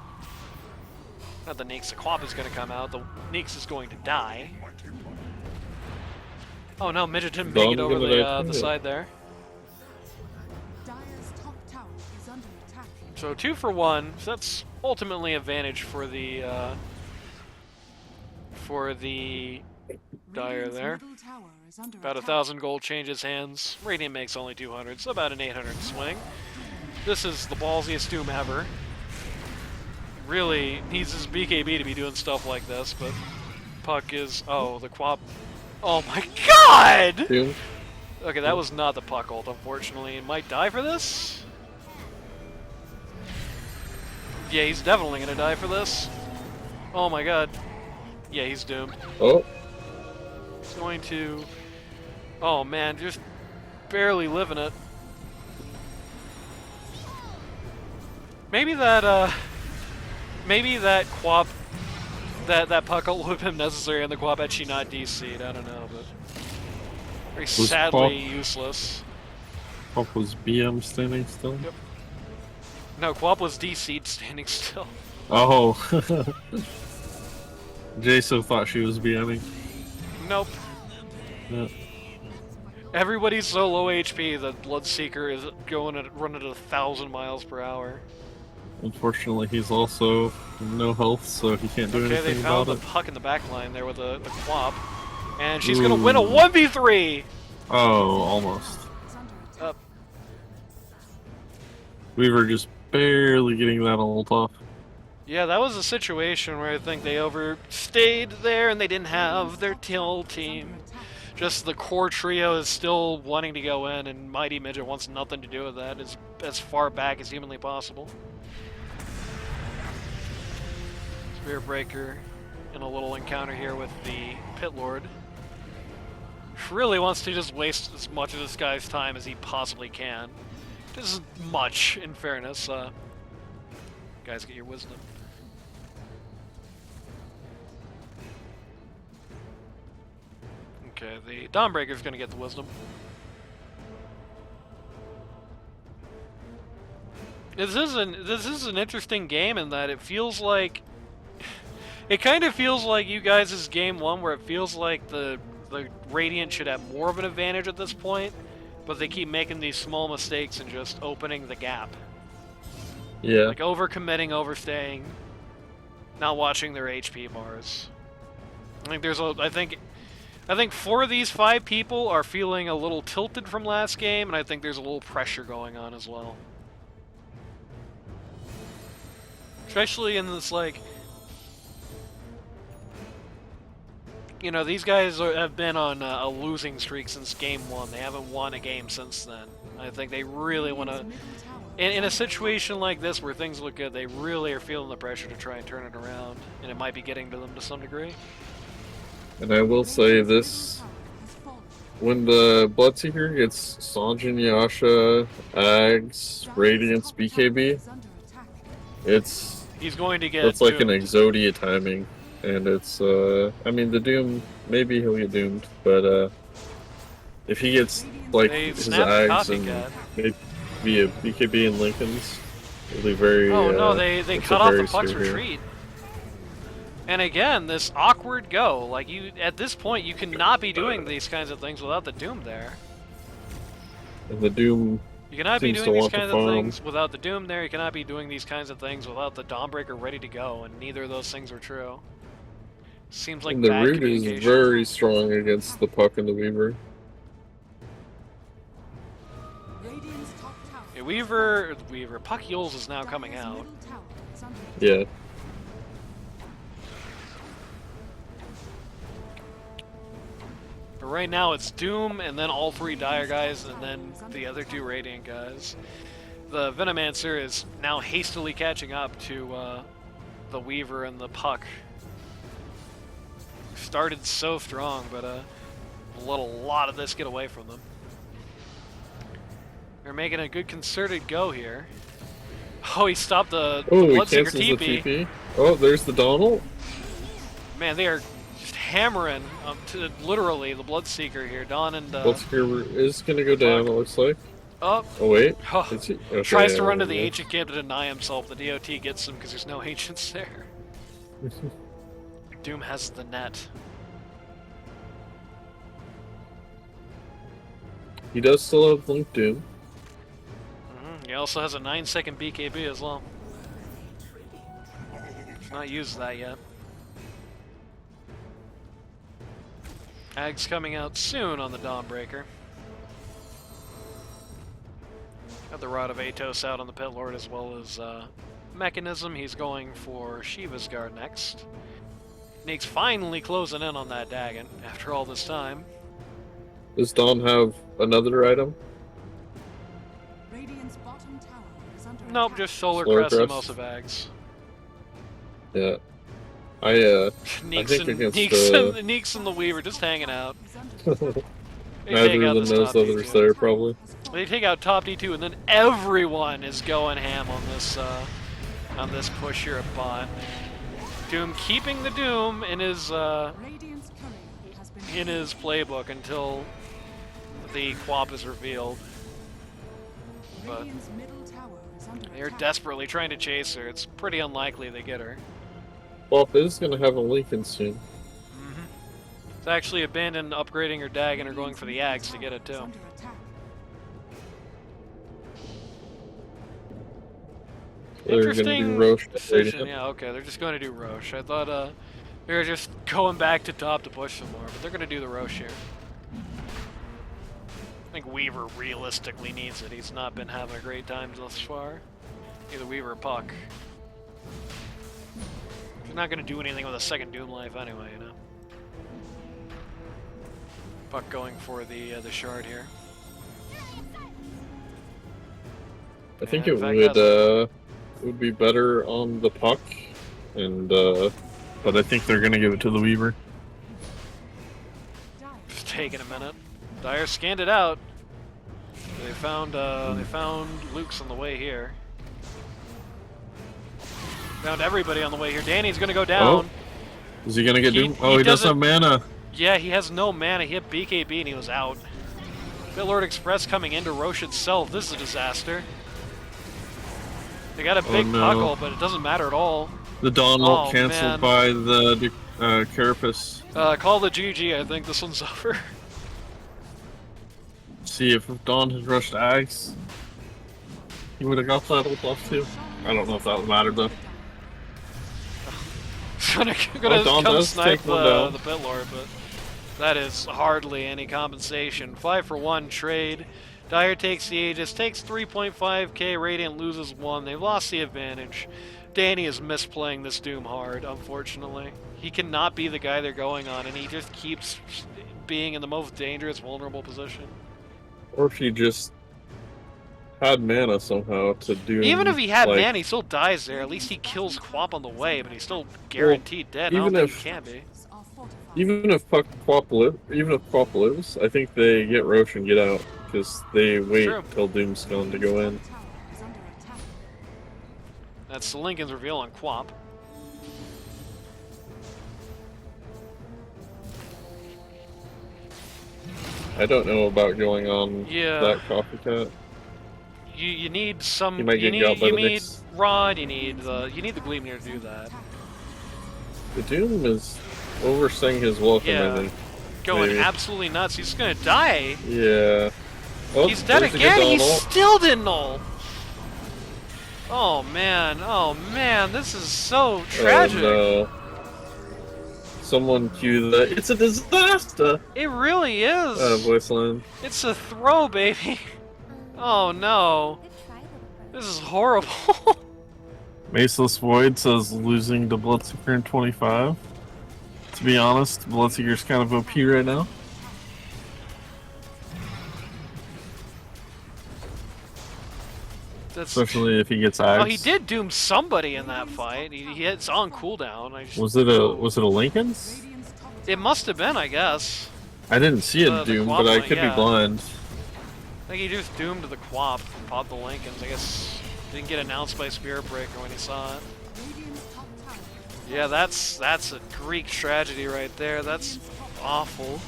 Not the Neeks. The Quap is going to come out. The Neeks is going to die. Oh no, Midget didn't make it over the side there. Dire's top tower is under attack. So 2 for 1. So that's ultimately advantage for the Dire there. Middle tower is under About 1,000 gold changes hands. Radiant makes only 200, so about an 800 swing. This is the ballsiest Doom ever. Really needs his BKB to be doing stuff like this, but Puck is... Oh, the Quap... Oh my god! Yeah. Okay, that was not the Puck ult, unfortunately. It might die for this? Yeah, he's definitely gonna die for this. Oh my god. Yeah, he's doomed. Oh. He's going to... Oh man, just barely living it. Maybe that Quap, that Puck ult would have been necessary and the Quap actually not DC'd, I don't know, but... Very sadly useless. Quap was BM standing still? Yep. No, Quap was DC'd standing still. Oh. Jaso thought she was BMing. Nope. Yeah. Everybody's so low HP that Bloodseeker is running at 1,000 miles per hour. Unfortunately, he's also no health, so he can't do Okay, anything they found about the it. Puck in the back line there with the Quap. And she's gonna win a 1v3! Oh, almost. is under attack. Up. Weaver just barely getting that ult off. Yeah, that was a situation where I think they overstayed there and they didn't have their kill team. Just the core trio is still wanting to go in, and Mighty Midget wants nothing to do with that as far back as humanly possible. Spear Breaker in a little encounter here with the Pit Lord. Really wants to just waste as much of this guy's time as he possibly can. This is much, in fairness. Guys, get your wisdom. Okay, the Dawnbreaker's gonna get the wisdom. This is an interesting game in that it feels like it kind of feels like you guys' game 1 where it feels like the Radiant should have more of an advantage at this point, but they keep making these small mistakes and just opening the gap. Yeah. Like overcommitting, overstaying, not watching their HP bars. I think 4 of these 5 people are feeling a little tilted from last game, and I think there's a little pressure going on as well. Especially in this, like... You know, these guys have been on a losing streak since game 1. They haven't won a game since then. I think they really want to... In a situation like this where things look good, they really are feeling the pressure to try and turn it around. And it might be getting to them to some degree. And I will say this, when the Bloodseeker gets Sanjin, Yasha, Ags, Radiance, BKB, He's going to get it's like an doomed. Exodia timing. And it's, I mean, the Doom, maybe he'll get doomed, but if he gets, like, They've his snapped Ags Copycat. and maybe a BKB and Lincoln's, it'll be very, Oh no, they it's cut a off the very Puck's severe- retreat. And again, this awkward go. Like, at this point, you cannot be doing these kinds of things without the Doom there. And the Doom You cannot be seems to doing these want to kinds of farm. things without the Doom there. You cannot be doing these kinds of things without the Dawnbreaker ready to go, and neither of those things are true. Seems like And the bad root is communication. very strong against the Puck and the Weaver. Radiant's top tower. Yeah, Weaver, Puck Yules is now coming Dire's out. middle tower is under attack. Yeah. But right now it's Doom, and then all 3 Dire guys, and then the other 2 Radiant guys. The Venomancer is now hastily catching up to the Weaver and the Puck. Started so strong, but let a lot of this get away from them. They're making a good concerted go here. Oh, he stopped the Oh, he Bloodseeker cancels the TP. TP. Oh, there's the Donald. Man, they are just hammering to literally the Bloodseeker here. Dawn and Bloodseeker is going to go down, it looks like. oh, Oh, wait. oh, Is he? Okay, tries to run to yeah, the yeah. ancient camp to deny himself. The DOT gets him because there's no ancients there. Doom has the net. He does still have Link Doom. He also has a 9-second BKB as well. He's not used that yet. Ag's coming out soon on the Dawnbreaker. Got the Rod of Atos out on the Pit Lord as well as Mechanism. He's going for Shiva's Guard next. Neek's finally closing in on that Dagon after all this time. Does Dawn have another item? Radiant's bottom tower is under Nope, attack. just Solar Solar Crest and Crest. most of Ags. Yeah. Neeks think and, against, Neeks and the Weaver just hanging out. Is under attack. They take Neither out of them this knows top the others D2. there, probably. They take out top D2, and then everyone is going ham on this push here at bot. Doom keeping the Doom in his Radiant's courier has been playbook until the Quap is revealed. But Radiant's middle tower is under they're attack. desperately trying to chase her. It's pretty unlikely they get her. Bop is gonna have a Lincoln soon. It's actually abandoned upgrading her Dagon or going for the Axe to get it Is too. under attack. They're gonna Interesting do Roche. decision. Yeah, okay, they're just going to do Roche. I thought they were just going back to top to push some more, but they're going to do the Roche here. I think Weaver realistically needs it. He's not been having a great time thus far. Either Weaver or Puck. He's not going to do anything with a second Doom Life anyway, you know. Puck going for the shard here. I think Yeah, it in fact, would be better on the Puck, and but I think they're gonna give it to the Weaver. It's taking a minute. Dire scanned it out. They found Luke's on the way here. Found everybody on the way here. Danny's gonna go down. Oh, is he gonna get Doom? Oh, he he does have doesn't- mana. Yeah, he has no mana. He hit BKB and he was out. Bitlord Express coming into Roche itself. This is a disaster. They got a big no. puckle, but it doesn't matter at all. The Dawn Oh, won't cancel man. by the Carapace. Call the GG. I think this one's over. See if Dawn had rushed Axe, he would have got that buff too. I don't know if that would matter though. gonna Dawn come does snipe take one down. the Bitlord, but that is hardly any compensation. 5-for-1 trade. Dire takes the Aegis, takes 3.5k, Radiant loses 1. They've lost the advantage. Danny is misplaying this Doom hard, unfortunately. He cannot be the guy they're going on, and he just keeps being in the most dangerous, vulnerable position. Or if he just had mana somehow to do. Even if he had like, mana, he still dies there. At least he kills Quap on the way, but he's still guaranteed dead. I even don't think if- he can be. Are fortified. Even if Quap lives, I think they get Roche and get out because they wait True. till Doom's going to go in. Tower is under attack. That's the Lincoln's reveal on Quap. I don't know about going on Yeah. that copycat. You need some. You might You get got need by you the need next- Rod. You need the Gleamir to do that. The Doom is overstaying his welcome, Yeah. I think. Going Maybe. absolutely nuts. He's gonna die. Yeah. Oh, He's dead there's a good again. Dawn He ult. still didn't ult. Oh man. Oh man. This is so tragic. Oh, no. Someone cue the. It's a disaster! It really is. Voice line. It's a throw, baby. Oh no. This is horrible. Maceless Void says losing to Bloodseeker in 25. To be honest, Bloodseeker's kind of OP right now. That's. Especially if he gets Axe. Oh, he did doom somebody in that fight. It's on cooldown. Was it a Lincoln's? Radiant's top It must have been, I guess. I didn't see a The Doom, Quap but I one, could yeah. be blind. I think he just doomed the Quap, popped the Lincolns. I guess didn't get announced by Spirit Breaker when he saw it. Radiant's top tower. Yeah, that's a Greek tragedy right there. That's awful.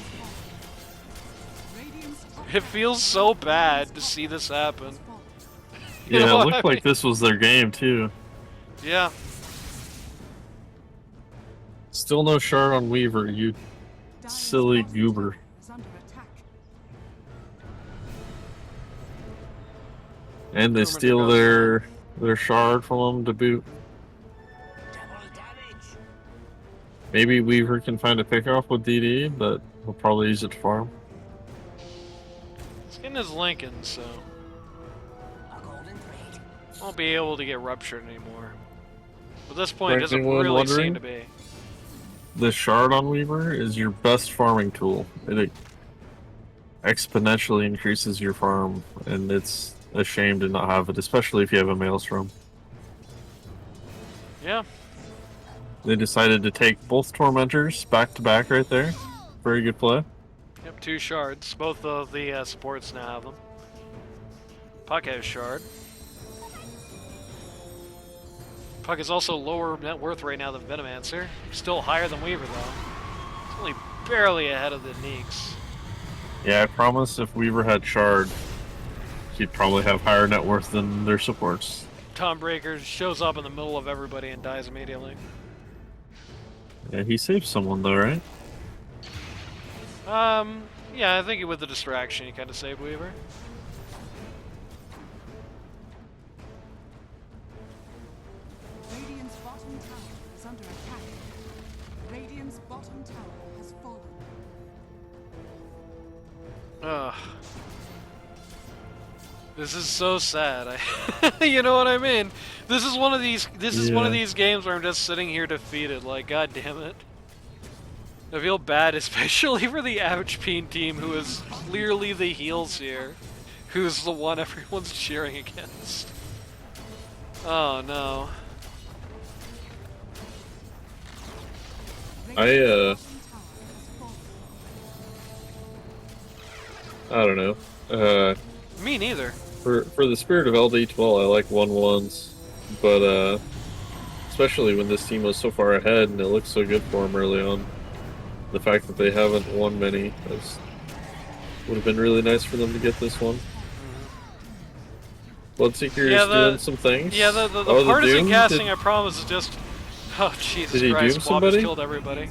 Radiant's top It feels so bad to see this happen. You Yeah, know it what looked I like this was their game too. Yeah. Still no shard on Weaver, you Dire's silly bottom goober. tower is under attack. And they Permanent steal goes down. their shard from him to boot. Maybe Weaver can find a pickoff with DD, but he'll probably use it to farm. He's getting his Lincoln, so won't be able to get ruptured anymore. At this point, For it doesn't anyone really seem wondering, to be. the shard on Weaver is your best farming tool. It exponentially increases your farm, and it's a shame to not have it, especially if you have a Maelstrom. Yeah. They decided to take both Tormentors back to back right there. Very good play. Yep, 2 shards. Both of the supports now have them. Puck has shard. Puck is also lower net worth right now than Venomancer. Still higher than Weaver, though. It's only barely ahead of the Neeks. Yeah, I promise if Weaver had shard, he'd probably have higher net worth than their supports. Tom Breaker shows up in the middle of everybody and dies immediately. Yeah, he saved someone though, right? Yeah, I think with the distraction, he kind of saved Weaver. Radiant's bottom tower is under attack. Radiant's bottom tower has fallen. Ugh. This is so sad. You know what I mean? This is one of these. This is one of these games where I'm just sitting here defeated. Like, god damn it. I feel bad, especially for the avgpeen team, who is clearly the heels here, who's the one everyone's cheering against. Oh no. Radiant's bottom tower has fallen. I don't know. Me neither. For the spirit of LD12, I like 1-1s, but especially when this team was so far ahead and it looked so good for them early on. The fact that they haven't won many would have been really nice for them to get this one. Bloodseeker is doing some things. Yeah, the Oh, partisan Doom? casting, I promise, is just... Oh, Jesus Did he Christ, doom Swab has somebody? killed everybody.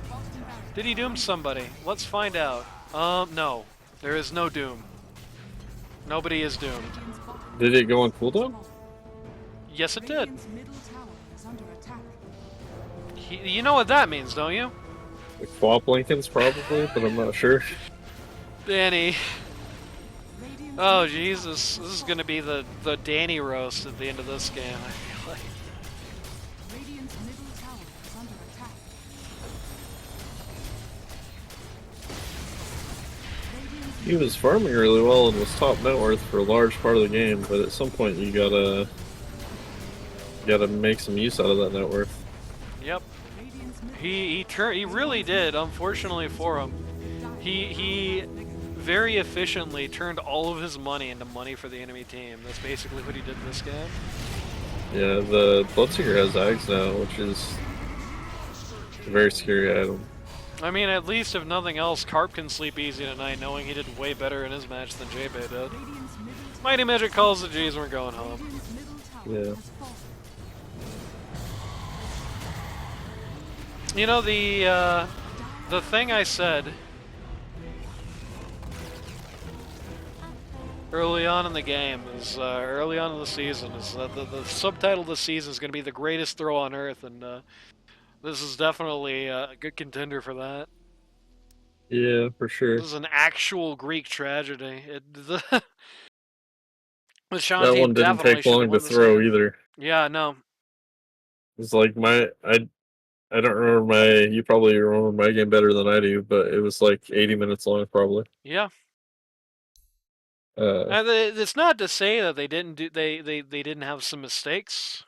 Did he doom somebody? Let's find out. No. There is no doom. Nobody is doomed. Radiant's bottom Did it go on cooldown? Yes, it did. Radiant's middle tower is under attack. You know what that means, don't you? Like Flop Lincolns probably, but I'm not sure. Danny. Radiant's Oh, middle Jesus. tower This is has going to be the Danny roast at the end of this game, I feel like. fallen. Radiant's middle tower is under attack. Radiant's He was farming really well and was top net worth for a large part of the game, but at some point you gotta make some use out of that net worth. Yep. Radiant's middle He really did, unfortunately for him. He very efficiently turned all of his money into money for the enemy team. That's basically what he did in this game. Yeah, the Bloodseeker has Ags now, which is a very scary item. I mean, at least if nothing else, Carp can sleep easy tonight knowing he did way better in his match than JB did. Radiant's middle Mighty Magic calls the G's and we're going home. Radiant's middle tower Yeah. has fallen. You know, the thing I said early on in the game is, early on in the season, is that the subtitle of the season is going to be the greatest throw on earth, and this is definitely a good contender for that. Yeah, for sure. This is an actual Greek tragedy. The Sean That team one didn't definitely take should have long to won this throw game. either. Yeah, no. It's like I don't remember you probably remember my game better than I do, but it was like 80 minutes long probably. Yeah. Uh, It's not to say that they didn't do they didn't have some mistakes.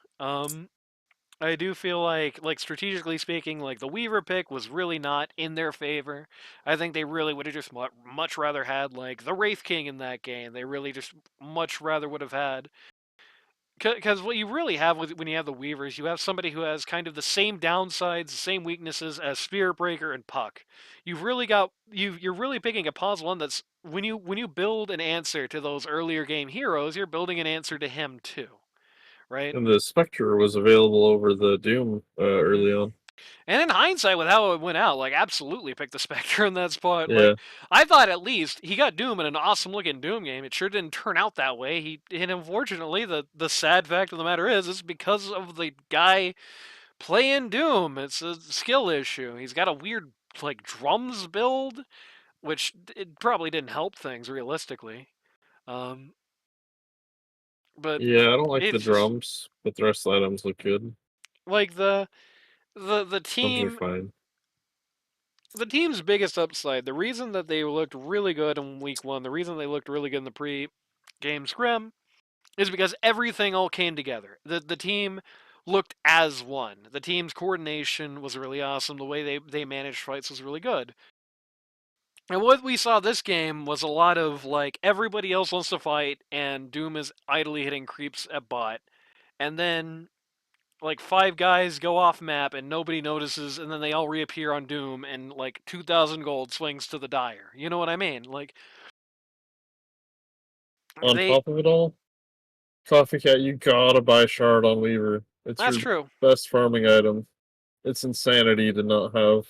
I do feel like strategically speaking, like the Weaver pick was really not in their favor. I think they really would have just much rather had like the Wraith King in that game. They really just much rather would have had. Because what you really have when you have the Weavers, you have somebody who has kind of the same downsides, the same weaknesses as Spirit Breaker and Puck. You've really got you're really picking a puzzle one that's when you build an answer to those earlier game heroes, you're building an answer to him too, right? and the Spectre was available over the Doom early on. And in hindsight, with how it went out, like absolutely pick the Spectre in that spot. Yeah. Like I thought at least he got Doom in an awesome looking Doom game. It sure didn't turn out that way. And unfortunately, the sad fact of the matter is, it's because of the guy playing Doom. It's a skill issue. He's got a weird like drums build, which it probably didn't help things realistically. Um, but Yeah, I don't like the it's just drums, but the rest of the items look good. like the Drums are team fine. the team's biggest upside, the reason that they looked really good in week one, the reason they looked really good in the pre-game scrim, is because everything all came together. The team looked as one. The team's coordination was really awesome. The way they managed fights was really good. And what we saw this game was a lot of like everybody else wants to fight and Doom is idly hitting creeps at bot. And then like 5 guys go off map and nobody notices, and then they all reappear on Doom, and like 2,000 gold swings to the Dire. You know what I mean? Like On they. top of it all, Coffee Cat, you gotta buy Shard on Weaver. It's That's your true. best farming item. It's insanity to not have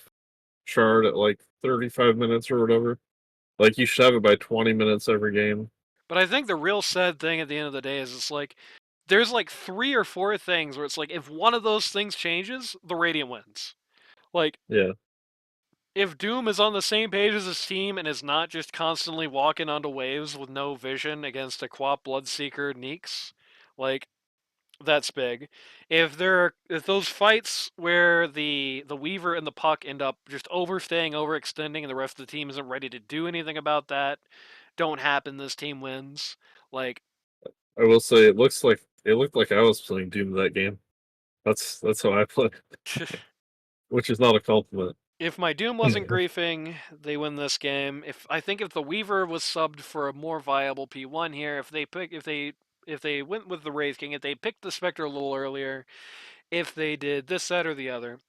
Shard at like 35 minutes or whatever. Like you should have it by 20 minutes every game. But I think the real sad thing at the end of the day is it's like there's like 3 or 4 things where it's like if one of those things changes, the Radiant wins. Like Yeah. if Doom is on the same page as his team and is not just constantly walking onto waves with no vision against a Quap Bloodseeker Neeks, like that's big. If those fights where the Weaver and the Puck end up just overstaying, overextending, and the rest of the team isn't ready to do anything about that, don't happen, this team wins. Like I will say it looked like I was playing Doom that game. That's how I play, which is not a compliment. if my Doom wasn't griefing, they win this game. If the Weaver was subbed for a more viable P1 here, if they went with the Wraith King, if they picked the Spectre a little earlier, if they did this, that, or the other,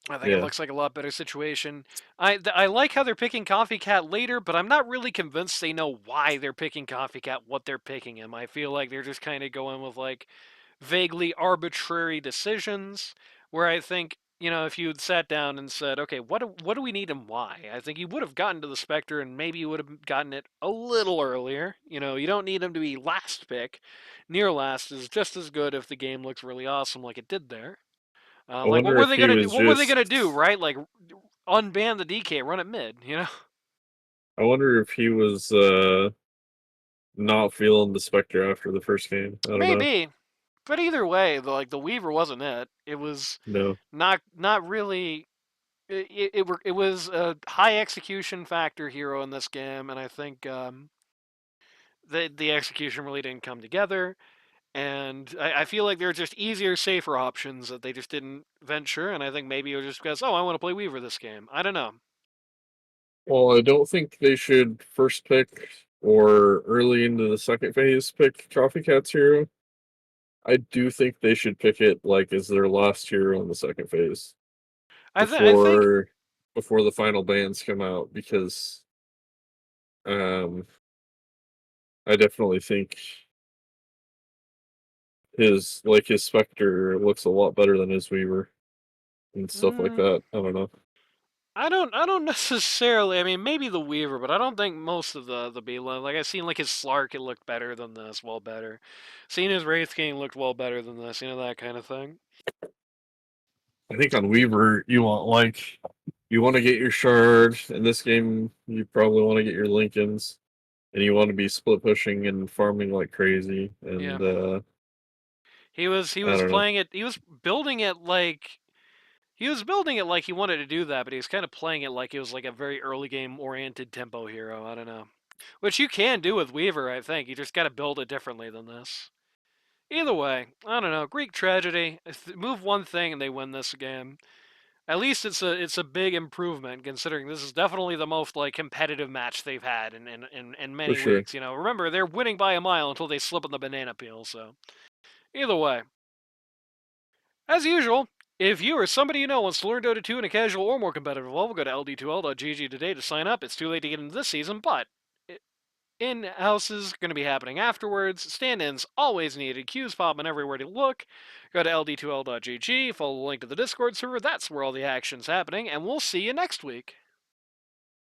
I think it Yeah. looks like a lot better situation. I like how they're picking Coffee Cat later, but I'm not really convinced they know why they're picking Coffee Cat, what they're picking him. I feel like they're just kind of going with like vaguely arbitrary decisions. Where I think if you had sat down and said, okay, what do we need and why? I think you would have gotten to the Spectre and maybe you would have gotten it a little earlier. You don't need him to be last pick. Near last is just as good if the game looks really awesome like it did there. I Like what wonder were if they he gonna do? was What were they just gonna do? Right? Like unban the DK, run it mid. I wonder if he was not feeling the Spectre after the first game. I don't know. Maybe, but either way, the Weaver wasn't it. It was No. not really. It was a high execution factor hero in this game, and I think the execution really didn't come together. And I feel like there are just easier, safer options that they just didn't venture. And I think maybe it was just because, I want to play Weaver this game. I don't know. Well, I don't think they should first pick or early into the second phase pick Coffee Cat's hero. I do think they should pick it like as their last hero in the second phase I think before the final bans come out because um I definitely think his Spectre looks a lot better than his Weaver and stuff like mm, that. I don't know. I don't necessarily. I mean, maybe the Weaver, but I don't think most of the Beeline. Like I seen like his Slark, it looked better than this, well better. Seen his Wraith King looked well better than this. That kind of thing. I think on Weaver you want to get your shard. In this game, you probably want to get your Lincolns, and you want to be split pushing and farming like crazy. Yeah. And He I was don't know. playing it. He was building it like he wanted to do that, but he was kind of playing it like it was like a very early game oriented tempo hero. I don't know. Which you can do with Weaver, I think. You just got to build it differently than this. Either way, I don't know. Greek tragedy. Move one thing and they win this game. At least it's a big improvement considering this is definitely the most like competitive match they've had in For many sure. weeks. Remember they're winning by a mile until they slip on the banana peel. So either way, as usual, if you or somebody you know wants to learn Dota 2 in a casual or more competitive level, go to ld2l.gg today to sign up. It's too late to get into this season, but In-houses going to be happening afterwards. Stand-ins always needed. Queues popping everywhere to look. Go to ld2l.gg, follow the link to the Discord server. That's where all the action's happening, and we'll see you next week.